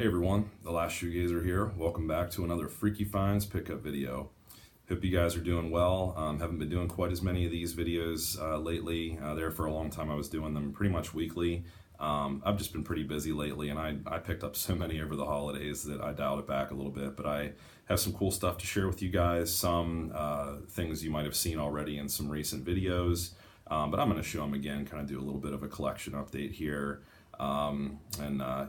Hey everyone, the last Shoegazer here. Welcome back to another Freaky Finds pickup video. Hope you guys are doing well. Haven't been doing quite as many of these videos lately. There for a long time I was doing them pretty much weekly. I've just been pretty busy lately, and I picked up so many over the holidays that I dialed it back a little bit, but I have some cool stuff to share with you guys, some things you might have seen already in some recent videos, but I'm going to show them again, kind of do a little bit of a collection update here.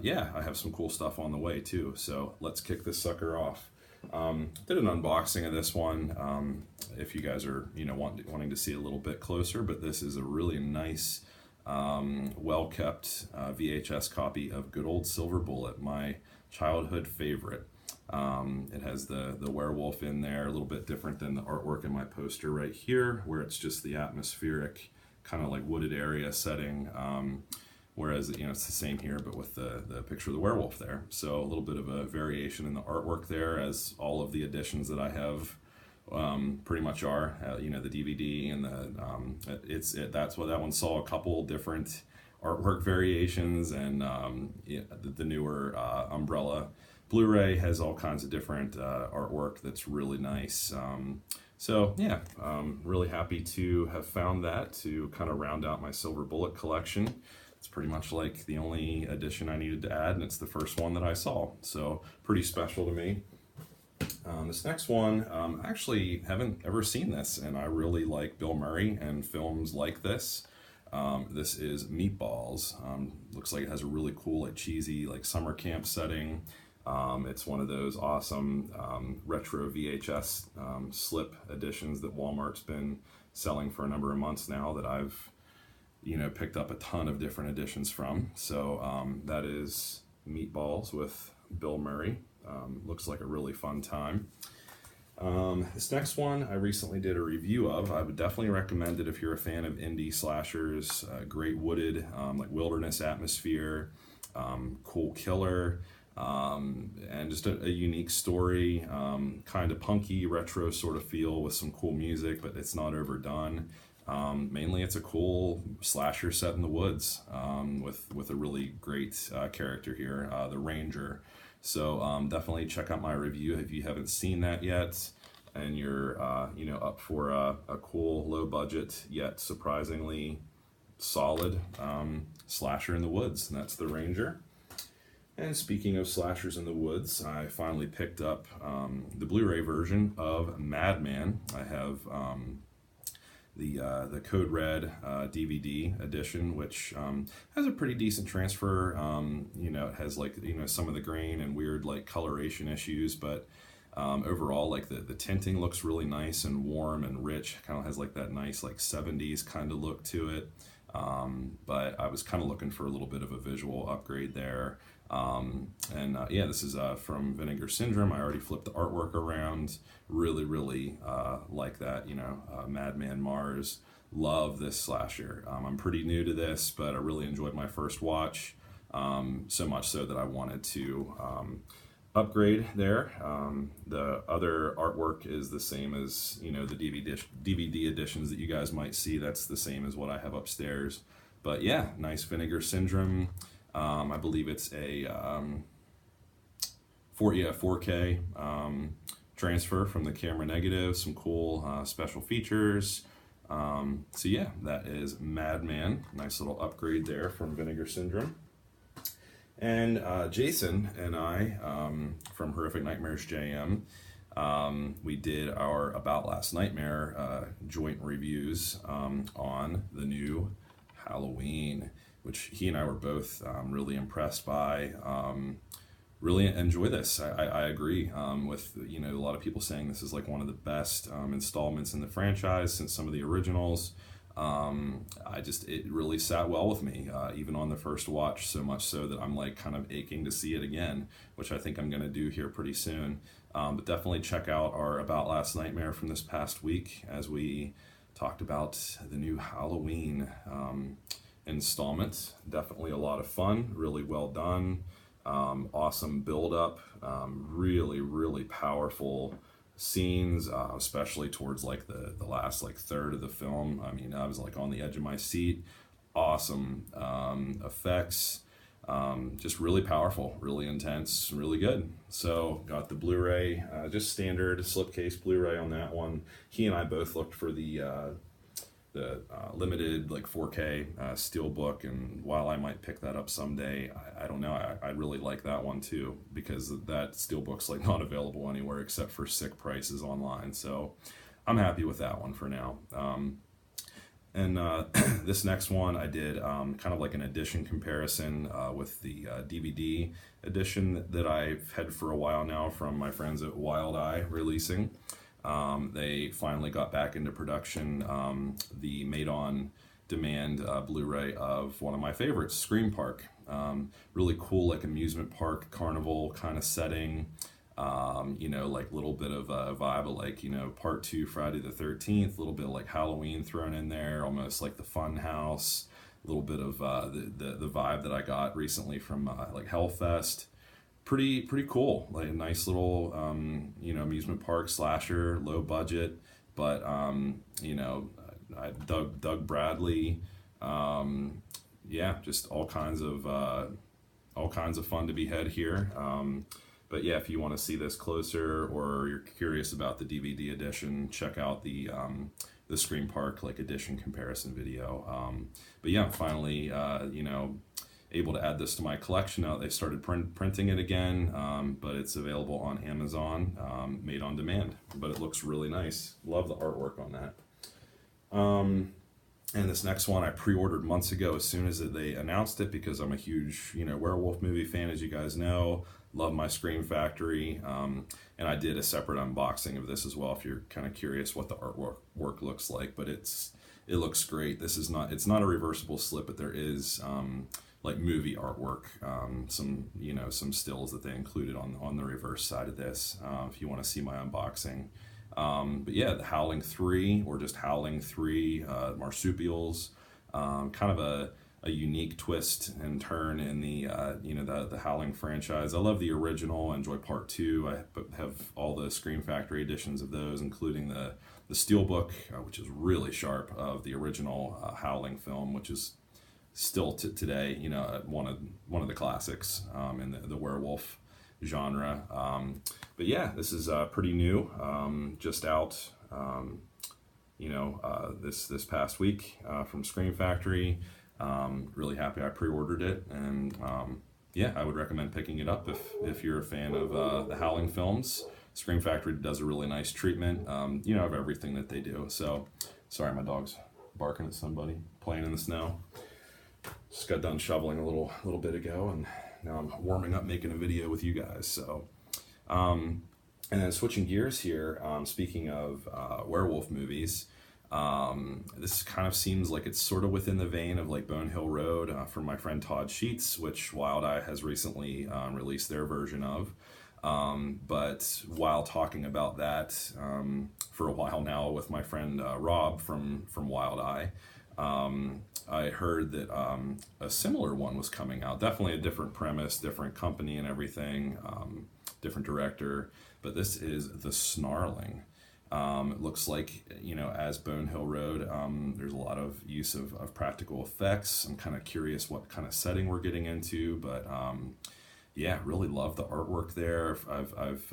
Yeah, I have some cool stuff on the way too, so let's kick this sucker off. Did an unboxing of this one, if you guys are wanting to see a little bit closer, but this is a really nice well-kept VHS copy of Good Old Silver Bullet, my childhood favorite. It has the werewolf in there, a little bit different than the artwork in my poster right here, where it's just the atmospheric kind of like wooded area setting. Whereas, it's the same here, but with the picture of the werewolf there. So a little bit of a variation in the artwork there, as all of the editions that I have pretty much are. The DVD and that's what that one saw, a couple different artwork variations, and the newer Umbrella Blu-ray has all kinds of different artwork that's really nice. So yeah, really happy to have found that to kind of round out my Silver Bullet collection. It's pretty much like the only edition I needed to add, and it's the first one that I saw, so pretty special to me. This next one, I actually haven't ever seen this, and I really like Bill Murray and films like this. This is Meatballs. Looks like it has a really cool, like cheesy, like summer camp setting. It's one of those awesome retro VHS slip editions that Walmart's been selling for a number of months now, that I've picked up a ton of different editions from. So that is Meatballs with Bill Murray. Looks like a really fun time. This next one I recently did a review of. I would definitely recommend it if you're a fan of indie slashers. Great wooded, like wilderness atmosphere, cool killer, and just a unique story, kind of punky retro sort of feel with some cool music, but it's not overdone. Mainly it's a cool slasher set in the woods, with a really great character here, the Ranger. So definitely check out my review if you haven't seen that yet, and you're up for a cool, low budget yet surprisingly solid slasher in the woods, and that's the Ranger. And speaking of slashers in the woods, I finally picked up the Blu-ray version of Madman. I have the Code Red DVD edition, which has a pretty decent transfer. It has some of the grain and weird like coloration issues, but overall, like the tinting looks really nice and warm and rich. Kind of has like that nice like 70s kind of look to it. But I was kind of looking for a little bit of a visual upgrade there. Yeah, this is from Vinegar Syndrome. I already flipped the artwork around. Really like that, Madman Mars. Love this slasher. I'm pretty new to this, but I really enjoyed my first watch, so much so that I wanted to upgrade there. The other artwork is the same as the DVD editions that you guys might see. That's the same as what I have upstairs. But yeah, nice Vinegar Syndrome. I believe it's a 4K transfer from the camera negative, some cool special features. So yeah, that is Madman. Nice little upgrade there from Vinegar Syndrome. And Jason and I, from Horrific Nightmares JM, we did our About Last Nightmare joint reviews on the new Halloween, which he and I were both really impressed by. Really enjoy this. I agree with a lot of people saying this is like one of the best installments in the franchise since some of the originals. It really sat well with me, even on the first watch, so much so that I'm like kind of aching to see it again, which I think I'm going to do here pretty soon. But definitely check out our About Last Nightmare from this past week, as we talked about the new Halloween installment. Definitely a lot of fun, really well done, awesome build up, really powerful scenes, especially towards like the last like third of the film. I mean, I was like on the edge of my seat. Awesome effects, Just really powerful, really intense, really good. So got the Blu-ray, just standard slipcase Blu-ray on that one. He and I both looked for the limited like 4K steelbook, and while I might pick that up someday, I don't know. I really like that one too, because that steelbook's like not available anywhere except for sick prices online. So I'm happy with that one for now. And this next one I did kind of like an edition comparison with the DVD edition that I've had for a while now from my friends at Wild Eye Releasing. They finally got back into production the made on demand Blu-ray of one of my favorites, Scream Park. Really cool, like amusement park carnival kind of setting. You know, like a little bit of a vibe of like, you know, part 2 Friday the 13th, a little bit of like Halloween thrown in there, almost like the Fun House, a little bit of the vibe that I got recently from like Hellfest. Pretty cool, like a nice little you know, amusement park slasher, low budget, but you know, Doug Bradley, yeah, just all kinds of fun to be had here. But yeah, if you want to see this closer, or you're curious about the DVD edition, check out the Scream Park like edition comparison video. But yeah, I'm finally you know, able to add this to my collection now. They started printing it again, but it's available on Amazon, made on demand. But it looks really nice. Love the artwork on that. And this next one I pre-ordered months ago as soon as they announced it, because I'm a huge, you know, werewolf movie fan, as you guys know. Love my Scream Factory, and I did a separate unboxing of this as well if you're kind of curious what the artwork looks like. But it looks great. This is not, it's not a reversible slip, but there is like movie artwork, some, you know, some stills that they included on the reverse side of this, if you want to see my unboxing. But yeah, the Howling 3, or just Howling 3 marsupials, kind of a unique twist and turn in the you know, the Howling franchise. I love the original, I enjoy part 2. I have all the Scream Factory editions of those, including the steelbook, which is really sharp, of the original Howling film, which is still today, you know, one of the classics in the werewolf genre. But yeah, this is pretty new, just out, you know, this past week from Scream Factory. Really happy I pre-ordered it, and yeah, I would recommend picking it up if you're a fan of the Howling films. Scream Factory does a really nice treatment, you know, of everything that they do. So, sorry, my dog's barking at somebody, playing in the snow. Just got done shoveling a little bit ago, and now I'm warming up making a video with you guys. So, and then switching gears here, speaking of werewolf movies, this kind of seems like it's sort of within the vein of like Bone Hill Road from my friend Todd Sheets, which Wild Eye has recently released their version of. But while talking about that for a while now with my friend Rob from Wild Eye, I heard that a similar one was coming out. Definitely a different premise, different company and everything, different director. But this is The Snarling. It looks like, you know, as Bone Hill Road, there's a lot of use of practical effects. I'm kind of curious what kind of setting we're getting into, but yeah, really love the artwork there. I've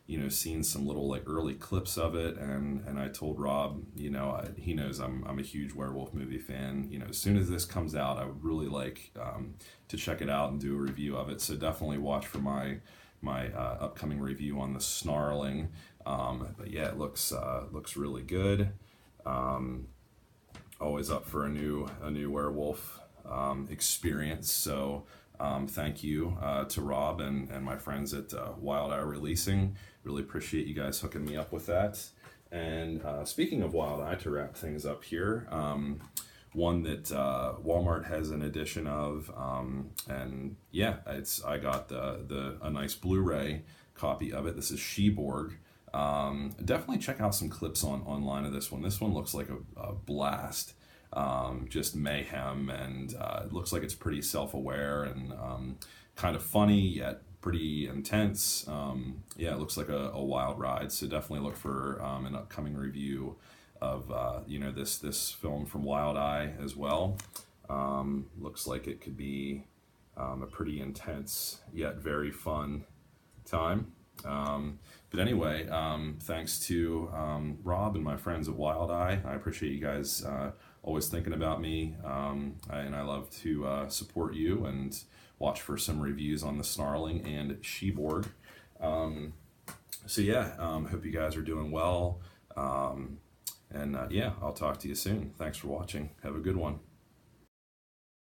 you know, seen some little like early clips of it, and I told Rob, you know, he knows I'm a huge werewolf movie fan. You know, as soon as this comes out, I would really like to check it out and do a review of it. So definitely watch for my upcoming review on The Snarling. But yeah, it looks really good. Always up for a new werewolf experience. So thank you to Rob and my friends at Wild Eye Releasing. Really appreciate you guys hooking me up with that. And speaking of Wild Eye, to wrap things up here, one that Walmart has an edition of, and yeah, I got a nice Blu-ray copy of it. This is Sheborg. Definitely check out some clips online of this one. This one looks like a blast. Just mayhem, and it looks like it's pretty self-aware and kind of funny yet pretty intense. Yeah, it looks like a wild ride. So definitely look for an upcoming review of you know, this film from Wild Eye as well. Looks like it could be a pretty intense yet very fun time. But anyway, thanks to Rob and my friends at Wild Eye. I appreciate you guys always thinking about me, and I love to support you and watch for some reviews on the Snarling and Sheborg. So yeah, hope you guys are doing well, and yeah, I'll talk to you soon. Thanks for watching. Have a good one.